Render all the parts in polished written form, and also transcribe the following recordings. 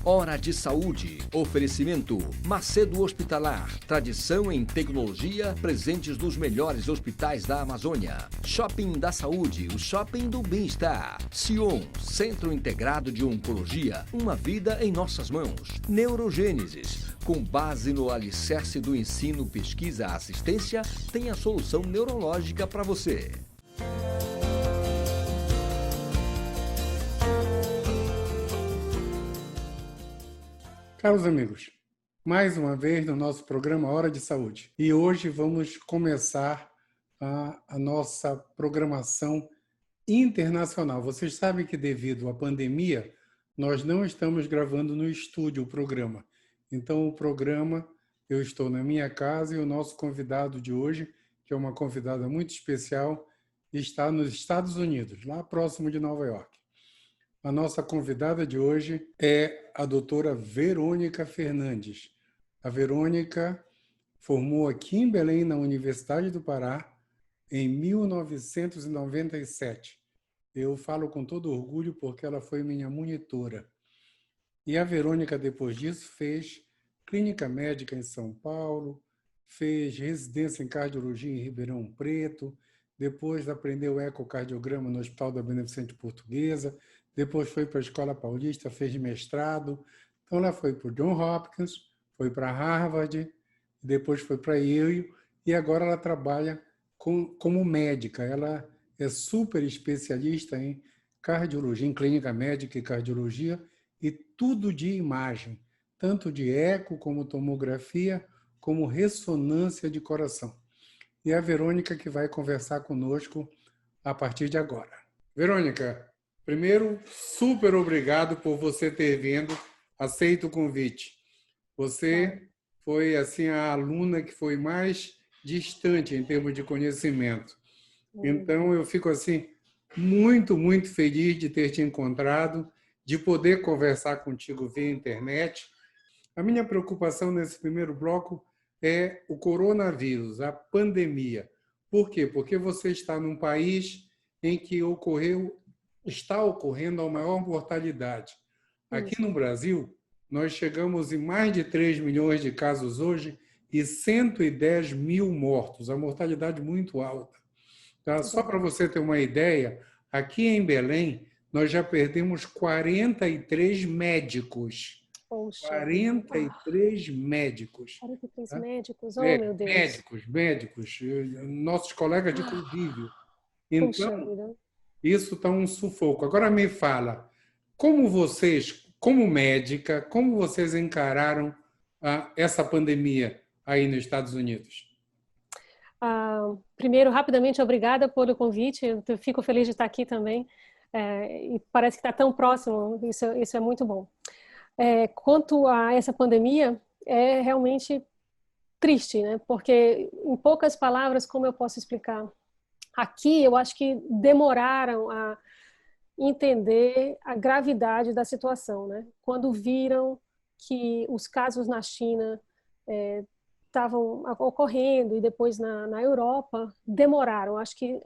Hora de Saúde. Oferecimento Macedo Hospitalar. Tradição em tecnologia, presentes nos melhores hospitais da Amazônia. Shopping da Saúde, o shopping do bem-estar. Sion, Centro Integrado de Oncologia. Uma vida em nossas mãos. Neurogênesis. Com base no alicerce do ensino, pesquisa, assistência, tem a solução neurológica para você. Caros amigos, mais uma vez no nosso programa Hora de Saúde. E hoje vamos começar a nossa programação internacional. Vocês sabem que devido à pandemia, nós não estamos gravando no estúdio o programa. Então o programa, eu estou na minha casa e o nosso convidado de hoje, que é uma convidada muito especial, está nos Estados Unidos, lá próximo de Nova York. A nossa convidada de hoje é a doutora Verônica Fernandes. A Verônica formou aqui em Belém, na Universidade do Pará, em 1997. Eu falo com todo orgulho porque ela foi minha monitora. E a Verônica, depois disso, fez clínica médica em São Paulo, fez residência em cardiologia em Ribeirão Preto, depois aprendeu ecocardiograma no Hospital da Beneficente Portuguesa, depois foi para a Escola Paulista, fez mestrado. Então, ela foi para o Johns Hopkins, foi para Harvard, depois foi para Yale, e agora ela trabalha como médica. Ela é super especialista em cardiologia, em clínica médica e cardiologia, e tudo de imagem, tanto de eco, como tomografia, como ressonância de coração. E é a Verônica que vai conversar conosco a partir de agora. Verônica, primeiro, super obrigado por você ter vindo, aceito o convite. Você foi assim a aluna que foi mais distante em termos de conhecimento. Então, eu fico assim muito, muito feliz de ter te encontrado, de poder conversar contigo via internet. A minha preocupação nesse primeiro bloco é o coronavírus, a pandemia. Por quê? Porque você está num país em que está ocorrendo a maior mortalidade. Aqui no Brasil, nós chegamos em mais de 3 milhões de casos hoje e 110 mil mortos, a mortalidade muito alta. Tá? Só para você ter uma ideia, aqui em Belém, nós já perdemos 43 médicos. Poxa. 43 médicos. 43 Tá? médicos? Oh, meu Deus. Médicos, nossos colegas de convívio. Então, isso está um sufoco. Agora me fala, como vocês, como médica, como vocês encararam essa pandemia aí nos Estados Unidos? Primeiro, rapidamente, obrigada pelo convite. Eu fico feliz de estar aqui também. E parece que está tão próximo, isso é muito bom. Quanto a essa pandemia, é realmente triste, né? Porque, em poucas palavras, como eu posso explicar? Aqui, eu acho que demoraram a entender a gravidade da situação, né? Quando viram que os casos na China estavam ocorrendo e depois na Europa, demoraram, acho que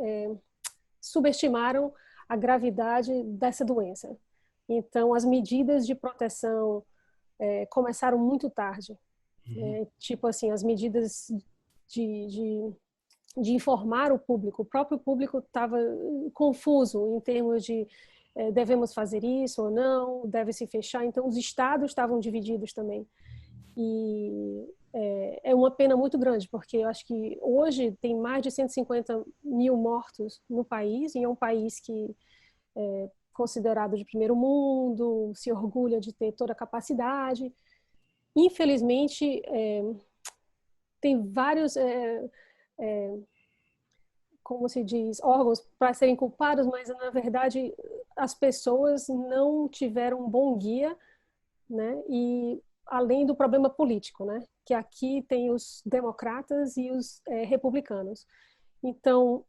subestimaram a gravidade dessa doença. Então, as medidas de proteção começaram muito tarde. Tipo assim, as medidas de informar o público. O próprio público estava confuso em termos de devemos fazer isso ou não, deve se fechar. Então, os estados estavam divididos também. E é uma pena muito grande, porque eu acho que hoje tem mais de 150 mil mortos no país, e é um país que é considerado de primeiro mundo, se orgulha de ter toda a capacidade. Infelizmente, tem vários, como se diz, órgãos para serem culpados, mas, na verdade, as pessoas não tiveram um bom guia, né? E além do problema político, né? Que aqui tem os democratas e os republicanos. Então,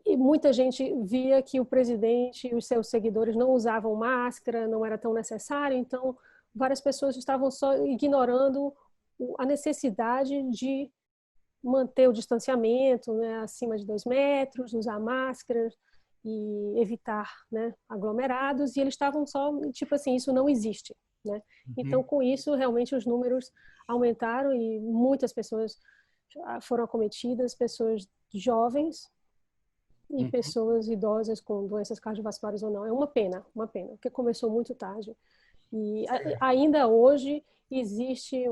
muita gente via que o presidente e os seus seguidores não usavam máscara, não era tão necessário, então várias pessoas estavam só ignorando a necessidade de manter o distanciamento, né, acima de 2 metros, usar máscara e evitar, né, aglomerados, e eles estavam só, tipo assim, isso não existe. né? Então, com isso, realmente os números aumentaram e muitas pessoas foram acometidas, pessoas jovens e pessoas idosas com doenças cardiovasculares ou não. É uma pena, porque começou muito tarde. E ainda hoje existe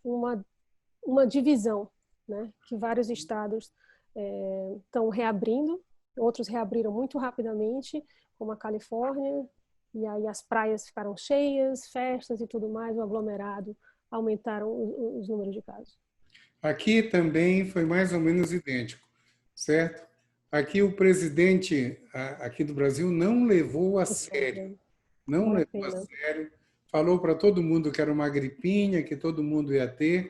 uma divisão, né? Que vários estados estão reabrindo, outros reabriram muito rapidamente, como a Califórnia, e aí as praias ficaram cheias, festas e tudo mais, o aglomerado, aumentaram os números de casos. Aqui também foi mais ou menos idêntico, certo? Aqui o presidente aqui do Brasil não levou a sério, não levou a sério, falou para todo mundo que era uma gripinha, que todo mundo ia ter,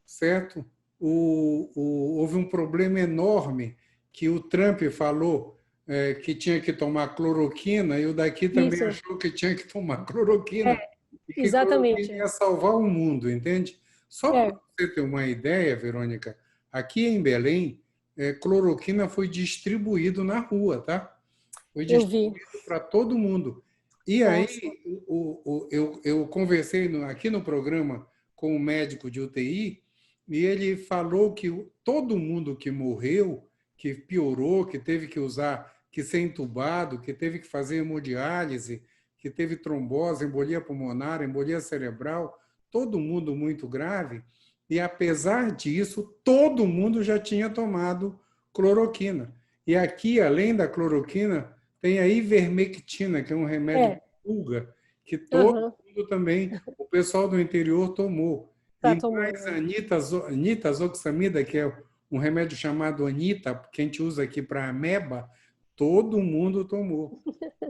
certo? Houve um problema enorme que o Trump falou que tinha que tomar cloroquina e o daqui também achou que tinha que tomar cloroquina e que cloroquina ia salvar o mundo, entende? Só para você ter uma ideia, Verônica, aqui em Belém, cloroquina foi distribuído na rua, tá? Foi distribuído para todo mundo. E aí, eu conversei aqui no programa com um médico de UTI e ele falou que todo mundo que morreu, que piorou, que teve que usar, que ser entubado, que teve que fazer hemodiálise, que teve trombose, embolia pulmonar, embolia cerebral, todo mundo muito grave, e apesar disso, todo mundo já tinha tomado cloroquina. E aqui, além da cloroquina, tem a ivermectina, que é um remédio de pulga, que todo mundo também, o pessoal do interior tomou. E mais a nitazoxamida, que é um remédio chamado Anita, que a gente usa aqui para ameba, todo mundo tomou,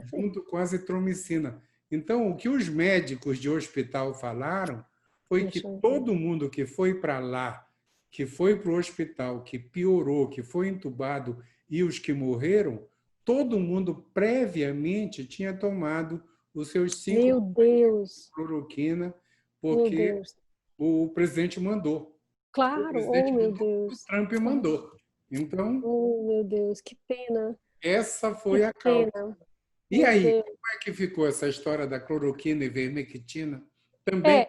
junto com a azitromicina. Então, o que os médicos de hospital falaram foi que todo mundo que foi para lá, que foi para o hospital, que piorou, que foi entubado e os que morreram, todo mundo previamente tinha tomado os seus 5 de cloroquina, porque o presidente mandou. Claro, meu Deus. O Trump mandou. Então, meu Deus, que pena. Essa foi a causa. E aí, como é que ficou essa história da cloroquina e ivermectina? Também.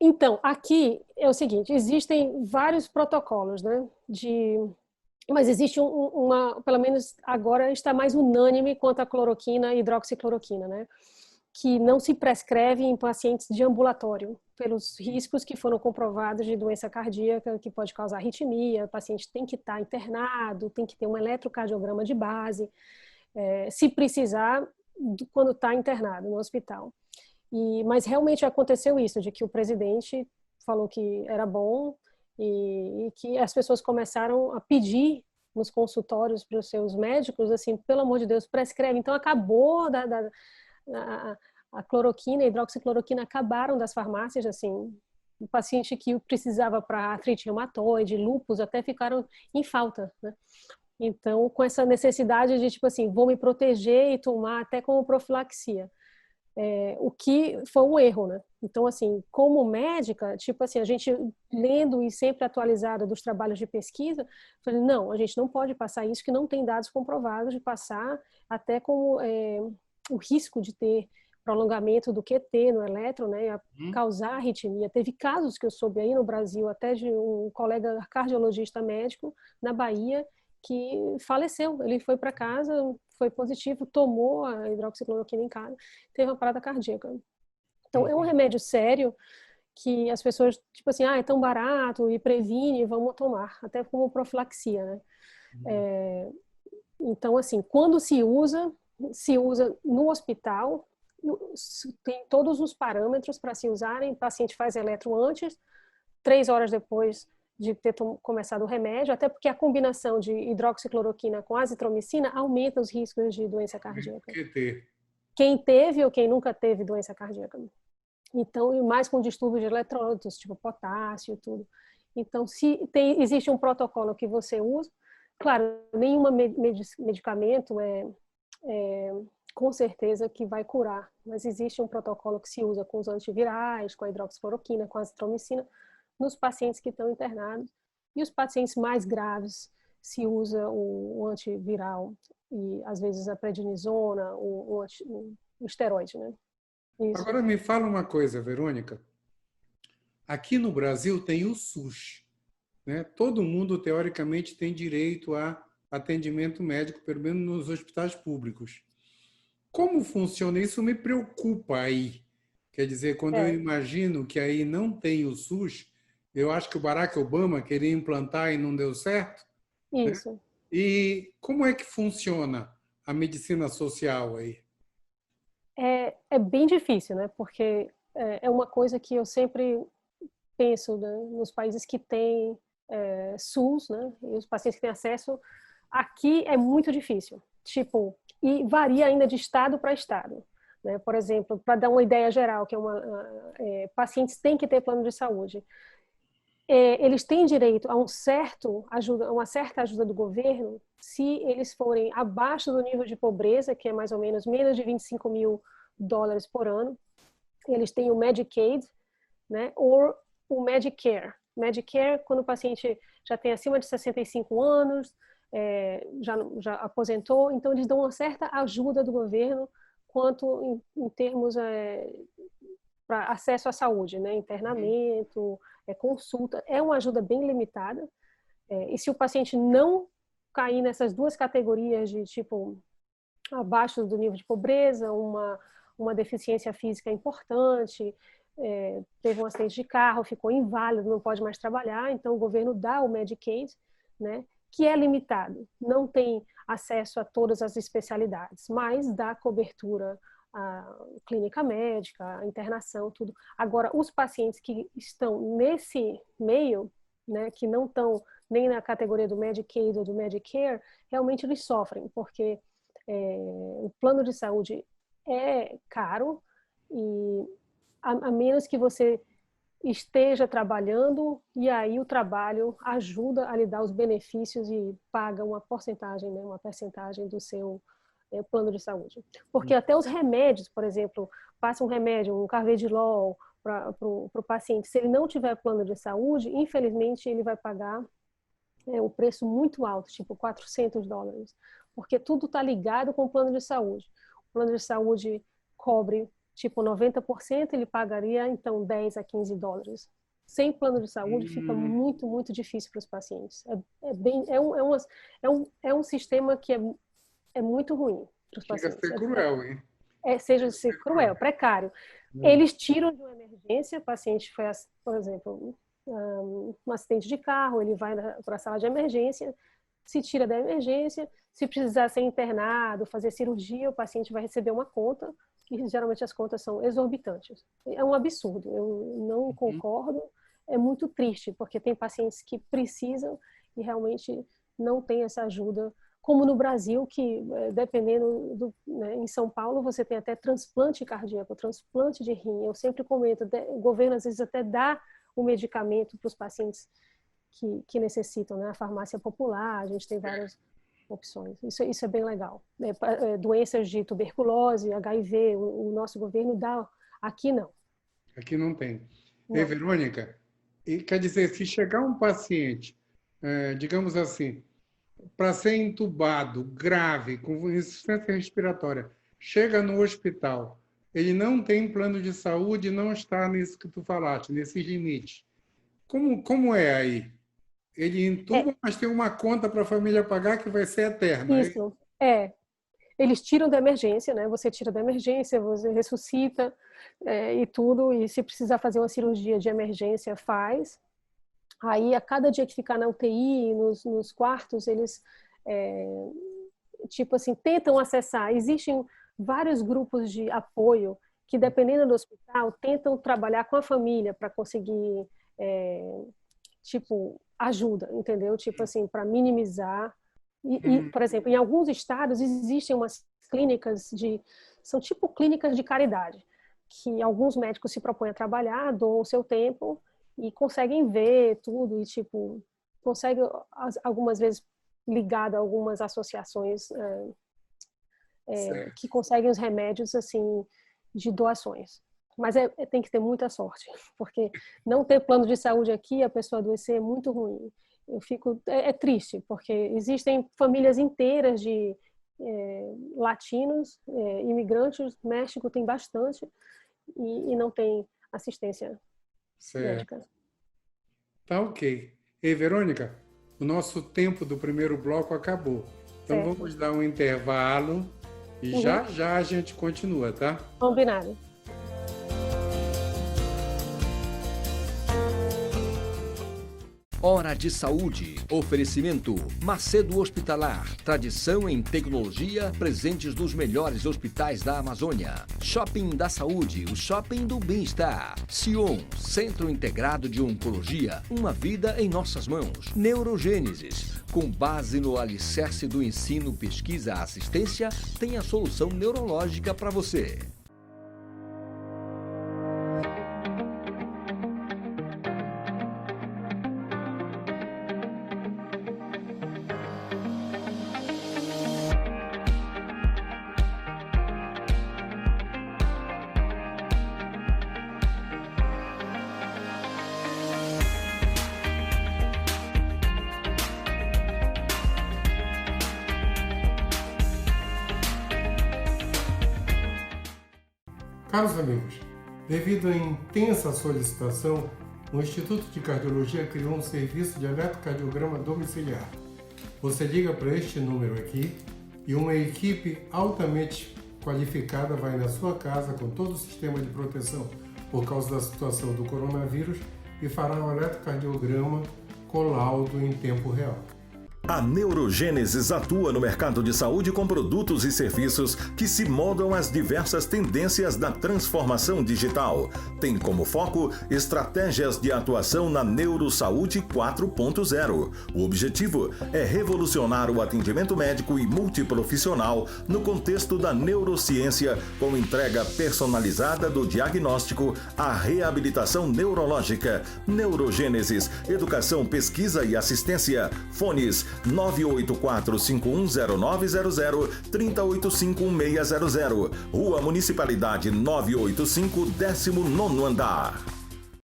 Então, aqui é o seguinte, existem vários protocolos, né? Mas existe pelo menos agora está mais unânime quanto à cloroquina e hidroxicloroquina, né? Que não se prescreve em pacientes de ambulatório, pelos riscos que foram comprovados de doença cardíaca, que pode causar arritmia, o paciente tem que estar internado, tem que ter um eletrocardiograma de base, se precisar, quando está internado no hospital. Mas realmente aconteceu isso, de que o presidente falou que era bom e que as pessoas começaram a pedir nos consultórios para os seus médicos, assim, pelo amor de Deus, prescreve. Então acabou a cloroquina, a hidroxicloroquina acabaram das farmácias, assim, o paciente que precisava para artrite reumatoide, lúpus, até ficaram em falta, né? Então, com essa necessidade de, tipo assim, vou me proteger e tomar até como profilaxia. O que foi um erro, né? Então, assim, como médica, tipo assim, a gente lendo e sempre atualizada dos trabalhos de pesquisa, falei, não, a gente não pode passar isso, que não tem dados comprovados de passar até com o risco de ter prolongamento do QT no eletro, né, causar arritmia. Teve casos que eu soube aí no Brasil, até de um colega cardiologista médico na Bahia, que faleceu. Ele foi para casa, foi positivo, tomou a hidroxicloroquina em casa, teve uma parada cardíaca. Então, é um remédio sério que as pessoas, tipo assim, é tão barato e previne, vamos tomar, até como profilaxia, né? Então, assim, quando se usa no hospital, tem todos os parâmetros para se usarem, o paciente faz eletro antes, 3 horas depois de ter começado o remédio, até porque a combinação de hidroxicloroquina com azitromicina aumenta os riscos de doença cardíaca. Quem teve ou quem nunca teve doença cardíaca. Então, e mais com distúrbios de eletrólitos, tipo potássio e tudo. Então, se existe um protocolo que você usa, claro, nenhum medicamento com certeza que vai curar, mas existe um protocolo que se usa com os antivirais, com a hidroxicloroquina, com a azitromicina, nos pacientes que estão internados. E os pacientes mais graves se usa o antiviral e às vezes a prednisona, o esteroide, né? Isso. Agora me fala uma coisa, Verônica. Aqui no Brasil tem o SUS, né? Todo mundo, teoricamente, tem direito a atendimento médico, pelo menos nos hospitais públicos. Como funciona isso me preocupa aí. Quer dizer, quando eu É, imagino que aí não tem o SUS, eu acho que o Barack Obama queria implantar e não deu certo, né? isso. E como é que funciona a medicina social aí? É bem difícil, né? Porque é uma coisa que eu sempre penso, né, nos países que têm SUS, né? E os pacientes que têm acesso, aqui é muito difícil. Tipo, e varia ainda de estado para estado. Né? Por exemplo, para dar uma ideia geral, que pacientes têm que ter plano de saúde. Eles têm direito a uma certa ajuda do governo se eles forem abaixo do nível de pobreza, que é mais ou menos menos de 25 mil dólares por ano. Eles têm o Medicaid, né? Ou o Medicare. Medicare, quando o paciente já tem acima de 65 anos, já aposentou, então eles dão uma certa ajuda do governo quanto em termos para acesso à saúde, né? Internamento, consulta. É uma ajuda bem limitada. E se o paciente não cair nessas duas categorias de tipo abaixo do nível de pobreza, uma deficiência física importante, teve um acidente de carro, ficou inválido, não pode mais trabalhar, então o governo dá o Medicaid, né, que é limitado, não tem acesso a todas as especialidades, mas dá cobertura à clínica médica, à internação, tudo. Agora, os pacientes que estão nesse meio, né, que não estão nem na categoria do Medicaid ou do Medicare, realmente eles sofrem, porque o plano de saúde é caro e a menos que você esteja trabalhando e aí o trabalho ajuda a lhe dar os benefícios e paga uma porcentagem, né, uma percentagem do seu plano de saúde. Porque até os remédios, por exemplo, passa um remédio, um carvedilol para o paciente, se ele não tiver plano de saúde, infelizmente ele vai pagar um preço muito alto, tipo $400, porque tudo está ligado com o plano de saúde. O plano de saúde cobre tipo 90%, ele pagaria então 10 a 15 dólares. Sem plano de saúde fica muito, muito difícil para os pacientes. É um sistema que é muito ruim para os Chega a pacientes. ser cruel, hein? Seja ser cruel, precário. Eles tiram de uma emergência, o paciente foi, por exemplo, um acidente de carro, ele vai para a sala de emergência, se tira da emergência, se precisar ser internado, fazer cirurgia, o paciente vai receber uma conta, e geralmente as contas são exorbitantes. É um absurdo, eu não concordo, é muito triste, porque tem pacientes que precisam e realmente não tem essa ajuda, como no Brasil, que dependendo né, em São Paulo você tem até transplante cardíaco, transplante de rim. Eu sempre comento, o governo às vezes até dá o medicamento para os pacientes que necessitam, né? A farmácia popular, a gente tem várias opções. Isso é bem legal. Doenças de tuberculose, HIV, o nosso governo dá. Aqui não. Aqui não tem. Ei, Não. Verônica, e quer dizer, se chegar um paciente, digamos assim, para ser entubado, grave, com insuficiência respiratória, chega no hospital, ele não tem plano de saúde, não está nisso que tu falaste, nesses limites. Como é aí? Ele É entuba, mas tem uma conta para a família pagar que vai ser eterna. isso. Eles tiram da emergência, né? Você tira da emergência, você ressuscita e tudo, e se precisar fazer uma cirurgia de emergência, faz. Aí, a cada dia que ficar na UTI, nos quartos, eles, tipo assim, tentam acessar. Existem vários grupos de apoio que, dependendo do hospital, tentam trabalhar com a família para conseguir, tipo, ajuda, entendeu? Tipo assim, para minimizar. Por exemplo, em alguns estados existem umas clínicas são tipo clínicas de caridade, que alguns médicos se propõem a trabalhar, doam o seu tempo e conseguem ver tudo e, tipo, conseguem, algumas vezes, ligado a algumas associações que conseguem os remédios, assim, de doações. Mas tem que ter muita sorte, porque não ter plano de saúde aqui, a pessoa adoecer é muito ruim. Eu fico triste, porque existem famílias inteiras de latinos, imigrantes, México tem bastante, e não tem assistência Certo. médica. Tá ok. Ei, Verônica, o nosso tempo do primeiro bloco acabou. Então Certo. vamos dar um intervalo e já já a gente continua, tá? Combinado. Hora de Saúde. Oferecimento Macedo Hospitalar. Tradição em tecnologia, presentes nos melhores hospitais da Amazônia. Shopping da Saúde, o shopping do bem-estar. Sion, Centro Integrado de Oncologia. Uma vida em nossas mãos. Neurogênesis. Com base no alicerce do ensino, pesquisa, assistência, tem a solução neurológica para você. Caros amigos, devido à intensa solicitação, o Instituto de Cardiologia criou um serviço de eletrocardiograma domiciliar. Você liga para este número aqui e uma equipe altamente qualificada vai na sua casa com todo o sistema de proteção por causa da situação do coronavírus e fará um eletrocardiograma com laudo em tempo real. A Neurogênesis atua no mercado de saúde com produtos e serviços que se moldam às diversas tendências da transformação digital. Tem como foco estratégias de atuação na Neurosaúde 4.0. O objetivo é revolucionar o atendimento médico e multiprofissional no contexto da neurociência, com entrega personalizada do diagnóstico à reabilitação neurológica. Neurogênesis, educação, pesquisa e assistência. Fones 984-510900, 3085-1600. Rua Municipalidade 985, 19º andar.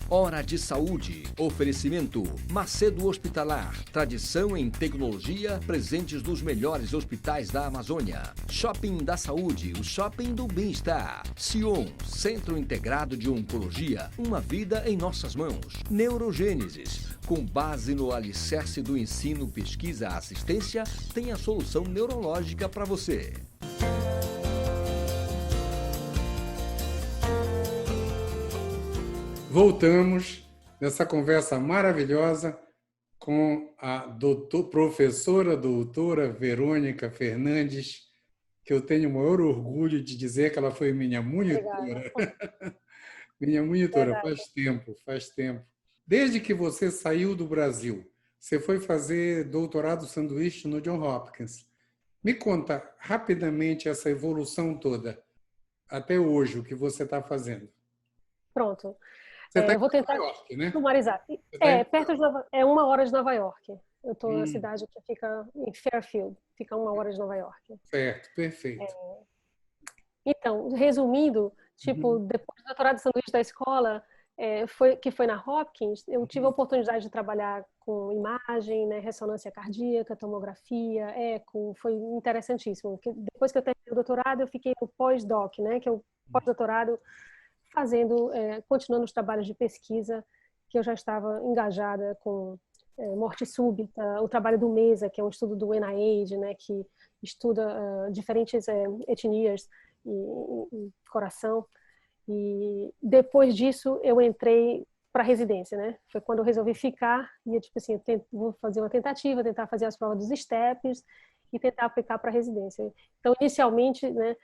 Hora de Saúde. Oferecimento Macedo Hospitalar. Tradição em tecnologia, presentes nos melhores hospitais da Amazônia. Shopping da Saúde, o shopping do bem-estar. Sion, Centro Integrado de Oncologia. Uma vida em nossas mãos. Neurogênesis. Com base no alicerce do ensino, pesquisa, assistência, tem a solução neurológica para você. Voltamos nessa conversa maravilhosa com a professora doutora Verônica Fernandes, que eu tenho o maior orgulho de dizer que ela foi minha monitora. Minha monitora, faz tempo. Desde que você saiu do Brasil, você foi fazer doutorado sanduíche no Johns Hopkins. Me conta rapidamente essa evolução toda, até hoje, o que você está fazendo. Pronto. Você está eu vou tentar Nova York, né? sumarizar. Perto de é 1 hora de Nova York. Eu estou na cidade que fica em Fairfield, fica 1 hora de Nova York. Certo, perfeito. Então, resumindo, depois do doutorado de sanduíche da escola, que foi na Hopkins, eu tive a oportunidade de trabalhar com imagem, né, ressonância cardíaca, tomografia, eco, foi interessantíssimo. Depois que eu terminei o doutorado, eu fiquei no pós-doc, né, que é o pós-doutorado, fazendo, continuando os trabalhos de pesquisa, que eu já estava engajada com morte súbita, o trabalho do MESA, que é um estudo do NIH, né, que estuda diferentes etnias e coração. E depois disso eu entrei para a residência, né? Foi quando eu resolvi ficar e tipo assim, vou fazer uma tentativa, tentar fazer as provas dos STEPs e tentar aplicar para a residência. Então, inicialmente, né,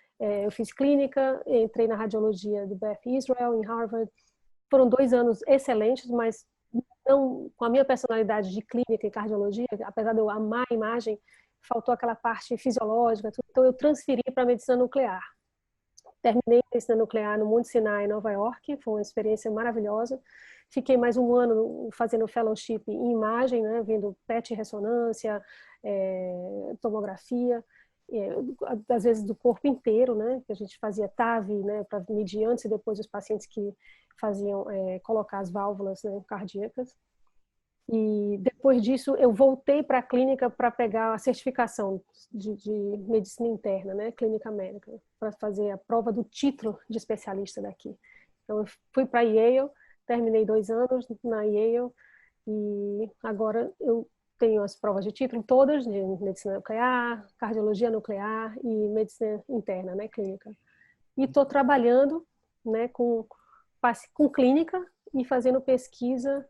eu fiz clínica, entrei na radiologia do Beth Israel em Harvard. Foram 2 anos excelentes, mas não com a minha personalidade de clínica e cardiologia, apesar de eu amar a imagem, faltou aquela parte fisiológica, então eu transferi para a medicina nuclear. Terminei medicina nuclear no Monte Sinai, em Nova York, foi uma experiência maravilhosa. Fiquei mais 1 ano fazendo fellowship em imagem, né, vendo PET ressonância, tomografia, às vezes do corpo inteiro, né, que a gente fazia TAV, né, para medir antes e depois os pacientes que faziam colocar as válvulas, né, cardíacas. E depois disso eu voltei para a clínica para pegar a certificação de medicina interna, né, clínica médica, para fazer a prova do título de especialista daqui. Então, eu fui para Yale, terminei 2 anos na Yale e agora eu tenho as provas de título todas de medicina nuclear, cardiologia nuclear e medicina interna, né, clínica. E estou trabalhando, né, com clínica e fazendo pesquisa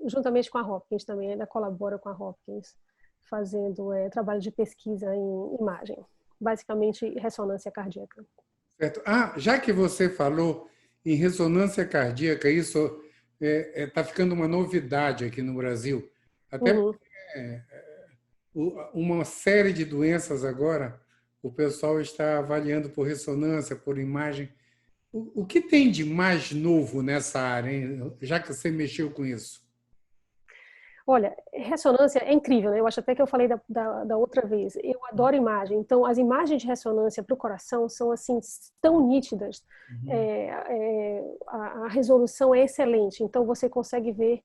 juntamente com a Hopkins também, ainda colabora com a Hopkins, fazendo trabalho de pesquisa em imagem, basicamente ressonância cardíaca. Certo. Já que você falou em ressonância cardíaca, isso está ficando uma novidade aqui no Brasil. Até porque, uma série de doenças agora, o pessoal está avaliando por ressonância, por imagem. O que tem de mais novo nessa área, hein? Já que você mexeu com isso? Olha, ressonância é incrível, né? Eu acho até que eu falei da outra vez. Eu adoro imagem. Então, as imagens de ressonância para o coração são assim tão nítidas. A resolução é excelente. Então, você consegue ver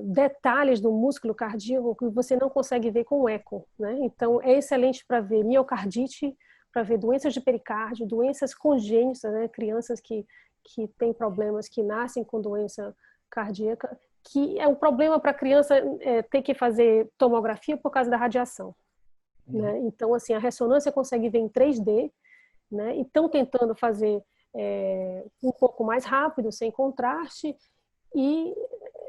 detalhes do músculo cardíaco que você não consegue ver com o eco, né? Então, é excelente para ver miocardite, para ver doenças de pericárdio, doenças congênitas, né? Crianças que têm problemas, que nascem com doença cardíaca, que é um problema para a criança ter que fazer tomografia por causa da radiação. Né? Então, assim, a ressonância consegue ver em 3D, né? E estão tentando fazer um pouco mais rápido, sem contraste, e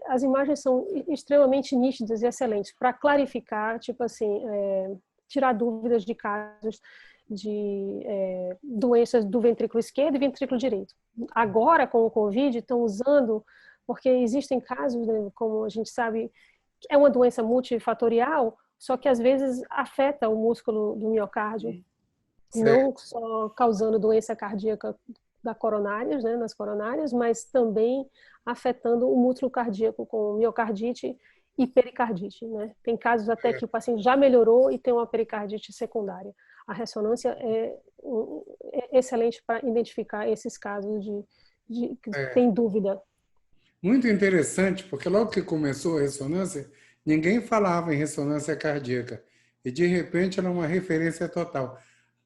as imagens são extremamente nítidas e excelentes para clarificar, tipo assim, tirar dúvidas de casos de doenças do ventrículo esquerdo e ventrículo direito. Agora, com o Covid, estão usando, porque existem casos, né, como a gente sabe, é uma doença multifatorial, só que às vezes afeta o músculo do miocárdio, não só causando doença cardíaca da coronárias, né, nas coronárias, mas também afetando o músculo cardíaco com miocardite e pericardite, né? Tem casos até que o paciente já melhorou e tem uma pericardite secundária. A ressonância é excelente para identificar esses casos de que tem dúvida. Muito interessante, porque logo que começou a ressonância, ninguém falava em ressonância cardíaca. E, de repente, ela é uma referência total.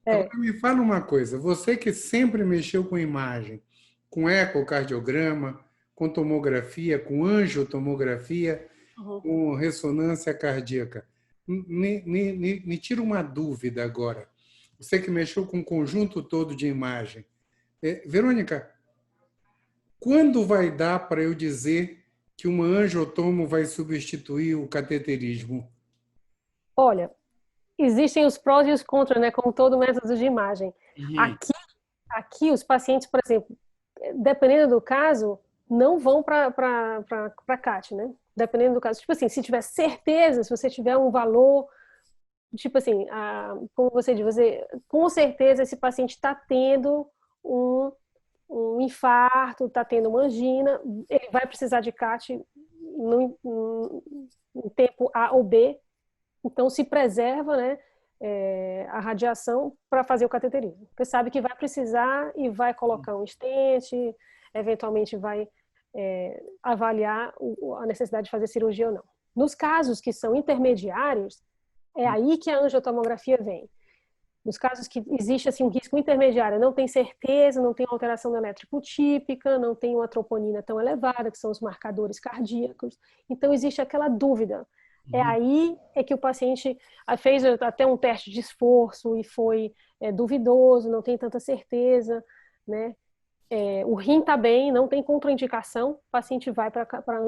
Agora, me fala uma coisa. Você que sempre mexeu com imagem, com ecocardiograma, com tomografia, com angiotomografia, com ressonância cardíaca, me tira uma dúvida agora. Você que mexeu com o conjunto todo de imagem. Verônica, quando vai dar para eu dizer que uma angiotomo vai substituir o cateterismo? Olha, existem os prós e os contras, né, como todo método de imagem. Aqui os pacientes, por exemplo, dependendo do caso, não vão para CAT, né? Dependendo do caso. Tipo assim, se tiver certeza, se você tiver um valor, tipo assim, como você diz, com certeza esse paciente está tendo um infarto, está tendo uma angina, ele vai precisar de CAT no tempo A ou B, então se preserva, né, a radiação para fazer o cateterismo. Porque sabe que vai precisar e vai colocar um stent, eventualmente vai avaliar a necessidade de fazer cirurgia ou não. Nos casos que são intermediários, é aí que a angiotomografia vem. Nos casos que existe assim, um risco intermediário, não tem certeza, não tem alteração elétrico típica, não tem uma troponina tão elevada, que são os marcadores cardíacos, então existe aquela dúvida. É aí que o paciente fez até um teste de esforço e foi duvidoso, não tem tanta certeza, né? O rim está bem, não tem contraindicação, o paciente vai para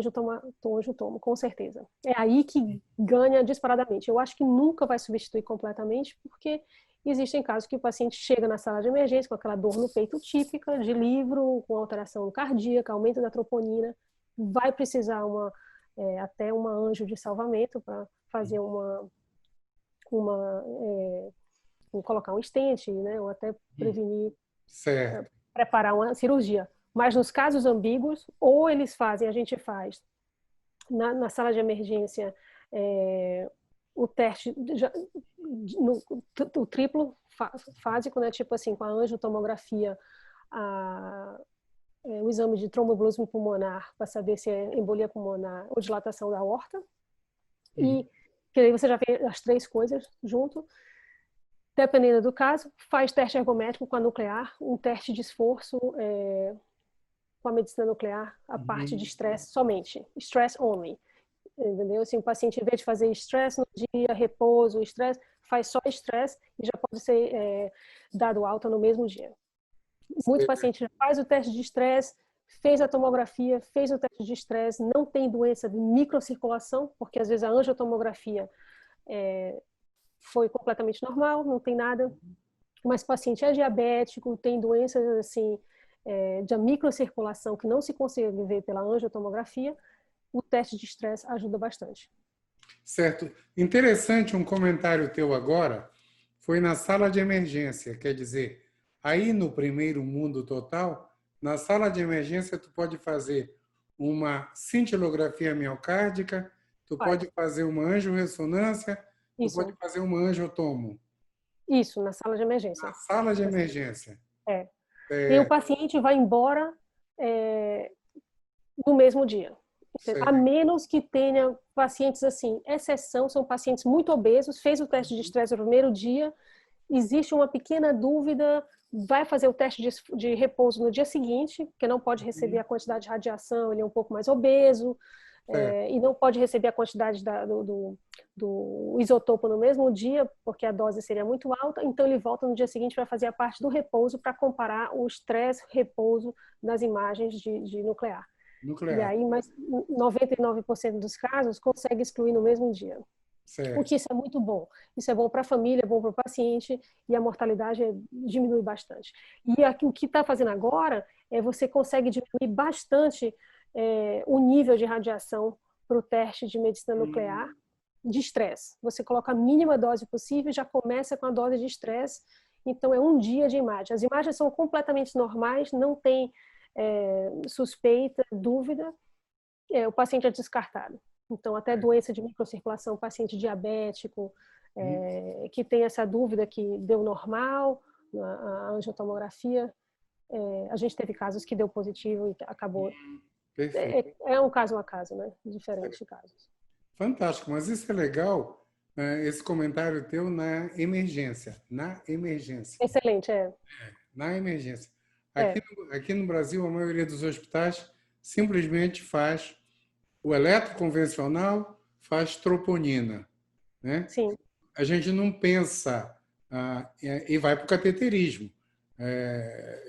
angiotomo, com certeza. É aí que ganha disparadamente. Eu acho que nunca vai substituir completamente, porque existem casos que o paciente chega na sala de emergência com aquela dor no peito típica, de livro, com alteração cardíaca, aumento da troponina, vai precisar até uma anjo de salvamento para fazer colocar um stent, né, ou até prevenir, preparar uma cirurgia. Mas nos casos ambíguos, ou eles fazem, a gente faz na sala de emergência o teste, o triplo fásico, né, tipo assim, com a angiotomografia, o exame de tromboembolismo pulmonar para saber se é embolia pulmonar ou dilatação da aorta. E que aí você já vê as 3 coisas junto. Dependendo do caso, faz teste ergométrico com a nuclear, um teste de esforço com a medicina nuclear a parte de estresse somente, stress only, entendeu? Assim, o paciente, em vez de fazer estresse no dia, repouso, estresse, faz só estresse e já pode ser dado alta no mesmo dia. Muitos pacientes já faz o teste de estresse, fez a tomografia, fez o teste de estresse, não tem doença de microcirculação, porque às vezes a angiotomografia foi completamente normal, não tem nada, mas o paciente é diabético, tem doenças assim, de microcirculação que não se consegue ver pela angiotomografia, o teste de estresse ajuda bastante. Certo. Interessante um comentário teu agora, foi na sala de emergência, quer dizer, aí no primeiro mundo total, na sala de emergência tu pode fazer uma cintilografia miocárdica, tu pode fazer uma angiorressonância, tu pode fazer uma angiotomo. Isso, na sala de emergência. Na sala de emergência. E o paciente vai embora no mesmo dia. A menos que tenha pacientes assim, exceção, são pacientes muito obesos, fez o teste de estresse no primeiro dia, existe uma pequena dúvida, vai fazer o teste de repouso no dia seguinte, porque não pode receber a quantidade de radiação, ele é um pouco mais obeso, e não pode receber a quantidade do isotopo no mesmo dia, porque a dose seria muito alta, então ele volta no dia seguinte para fazer a parte do repouso, para comparar o estresse-repouso das imagens de nuclear. E aí, mas 99% dos casos consegue excluir no mesmo dia. O que isso é muito bom. Isso é bom para a família, é bom para o paciente e a mortalidade diminui bastante. E aqui, o que está fazendo agora você consegue diminuir bastante o nível de radiação para o teste de medicina nuclear de estresse. Você coloca a mínima dose possível e já começa com a dose de estresse. Então, é um dia de imagem. As imagens são completamente normais, não tem suspeita, dúvida, o paciente é descartado. Então, até doença de microcirculação, paciente diabético, que tem essa dúvida que deu normal, a angiotomografia, a gente teve casos que deu positivo e acabou. É um caso a caso, né? Diferentes casos. Fantástico, mas isso é legal, esse comentário teu na emergência. Na emergência. Excelente, Na emergência. Aqui no Brasil, a maioria dos hospitais simplesmente faz o eletroconvencional, faz troponina, né? Sim. A gente não pensa e vai para o cateterismo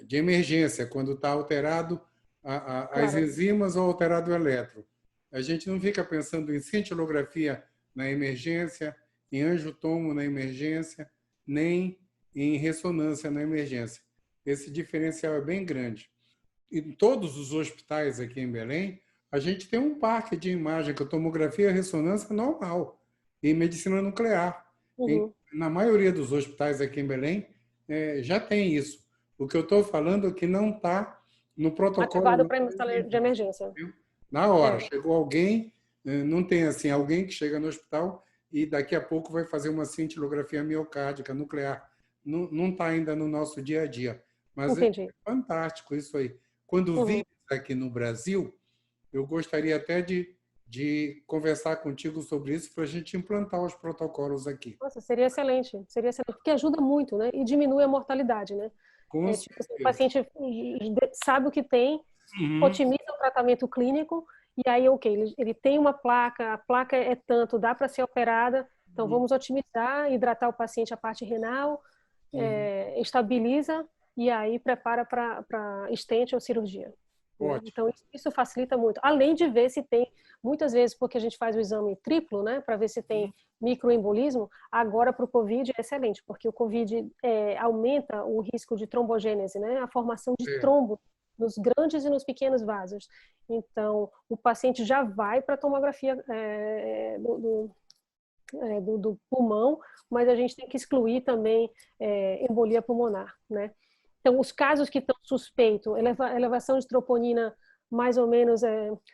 de emergência, quando está alterado as enzimas ou alterado o eletro. A gente não fica pensando em cintilografia na emergência, em angiotomo na emergência, nem em ressonância na emergência. Esse diferencial é bem grande. Em todos os hospitais aqui em Belém, a gente tem um parque de imagem com tomografia e ressonância normal, em medicina nuclear. Na maioria dos hospitais aqui em Belém, já tem isso. O que eu estou falando é que não está no protocolo. Ativado para a sala de emergência. Na hora, chegou alguém, não tem assim, alguém que chega no hospital e daqui a pouco vai fazer uma cintilografia miocárdica nuclear. Não está ainda no nosso dia a dia. Mas é fantástico isso aí. Quando vim aqui no Brasil, eu gostaria até de conversar contigo sobre isso para a gente implantar os protocolos aqui. Nossa, seria excelente, porque ajuda muito, né? E diminui a mortalidade, né? Tipo, o paciente sabe o que tem, otimiza o tratamento clínico e aí, ele tem uma placa, a placa é tanto, dá para ser operada, então vamos otimizar, hidratar o paciente a parte renal, estabiliza e aí prepara para stent ou cirurgia. Então, isso facilita muito. Além de ver se tem, muitas vezes, porque a gente faz o exame triplo, né, para ver se tem microembolismo, agora para o COVID é excelente, porque o COVID aumenta o risco de trombogênese, né, a formação de trombo nos grandes e nos pequenos vasos. Então, o paciente já vai para a tomografia do pulmão, mas a gente tem que excluir também embolia pulmonar, né? Então, os casos que estão suspeitos, elevação de troponina mais ou menos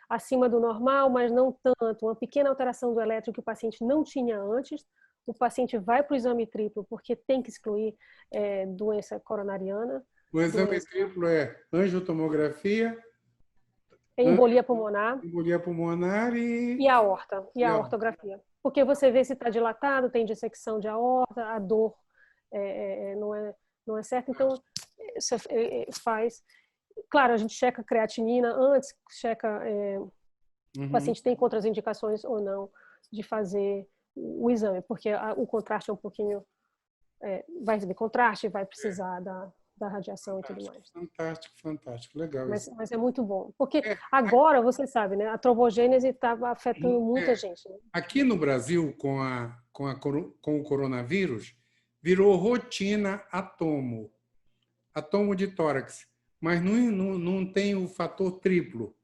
acima do normal, mas não tanto, uma pequena alteração do eletro que o paciente não tinha antes, o paciente vai para o exame triplo, porque tem que excluir doença coronariana. O exame triplo é angiotomografia, embolia pulmonar e a aorta, e a aortografia. Porque você vê se está dilatado, tem dissecção de aorta, a dor não é certa, então você faz. claro, a gente checa creatinina antes, checa o paciente tem contraindicações ou não de fazer o exame, porque o contraste é um pouquinho, vai receber contraste, vai precisar da radiação fantástico, e tudo mais. Fantástico, fantástico, legal isso. Mas é muito bom, porque agora, você sabe, né, a trombogênese está afetando muita gente. Né? Aqui no Brasil, com o coronavírus, virou rotina atomo de tórax, mas não tem o fator triplo,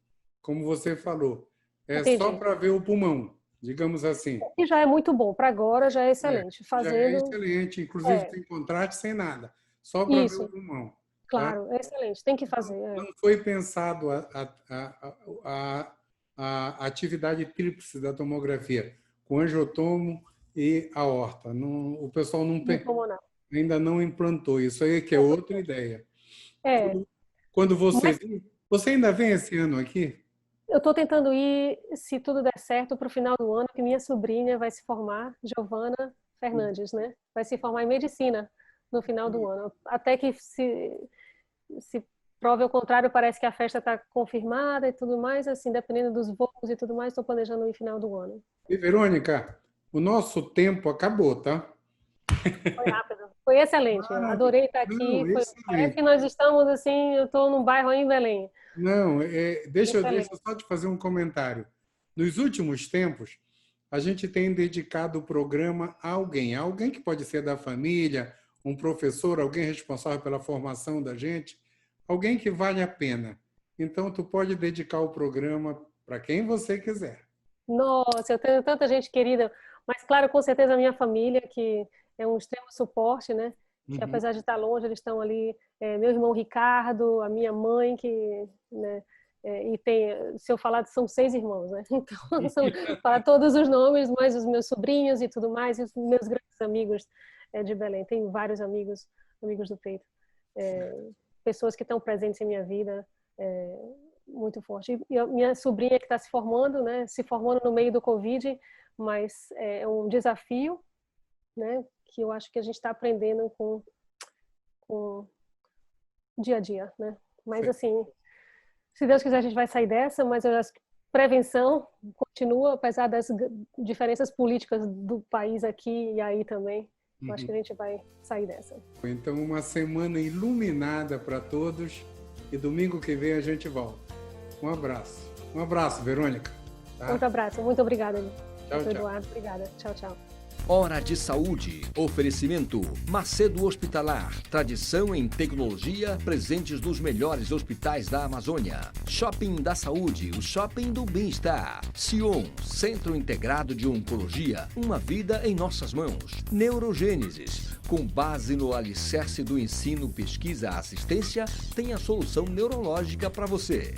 como você falou. É Entendi. só para ver o pulmão, digamos assim. E já é muito bom, para agora já é excelente. Já é excelente, inclusive tem contraste sem nada, só para ver o pulmão. Claro, é excelente, tem que fazer. Não foi pensado a atividade tríplice da tomografia, com angiotomo e aorta. O pessoal ainda não implantou isso aí, que é outra ideia. Quando você ainda vem esse ano aqui? Eu estou tentando ir, se tudo der certo, para o final do ano, que minha sobrinha vai se formar, Giovana Fernandes, né? Vai se formar em medicina no final do ano. Até que se prove o contrário, parece que a festa está confirmada e tudo mais, assim, dependendo dos voos e tudo mais, estou planejando ir no final do ano. E, Verônica, o nosso tempo acabou, tá? Foi rápido. Foi excelente. Adorei estar aqui. Parece que nós estamos assim, eu estou num bairro aí em Belém. Não, deixa eu só te fazer um comentário. Nos últimos tempos, a gente tem dedicado o programa a alguém que pode ser da família, um professor, alguém responsável pela formação da gente, alguém que vale a pena. Então, tu pode dedicar o programa para quem você quiser. Nossa, eu tenho tanta gente querida, mas claro, com certeza a minha família, que é um extremo suporte, né? Que apesar de estar longe, eles estão ali. Meu irmão Ricardo, a minha mãe, que, né? E se eu falar, são 6 irmãos, né? Então, falar todos os nomes, mais os meus sobrinhos e tudo mais, e os meus grandes amigos de Belém. Tenho vários amigos do peito. Pessoas que estão presentes em minha vida, muito forte. E a minha sobrinha que está se formando, né? Se formando no meio do Covid, mas é um desafio, né? Que eu acho que a gente está aprendendo com dia a dia, né? Mas assim, se Deus quiser a gente vai sair dessa, mas eu acho que prevenção continua, apesar das diferenças políticas do país aqui e aí também. Eu acho que a gente vai sair dessa. Então, uma semana iluminada para todos e domingo que vem a gente volta. Um abraço. Um abraço, Verônica. Tá? Outro abraço. Muito obrigada, tchau, Eduardo. Obrigada. Tchau, tchau. Hora de Saúde. Oferecimento Macedo Hospitalar. Tradição em tecnologia, presentes nos melhores hospitais da Amazônia. Shopping da Saúde, o shopping do bem-estar. Sion, Centro Integrado de Oncologia. Uma vida em nossas mãos. Neurogênesis. Com base no alicerce do ensino, pesquisa, assistência, tem a solução neurológica para você.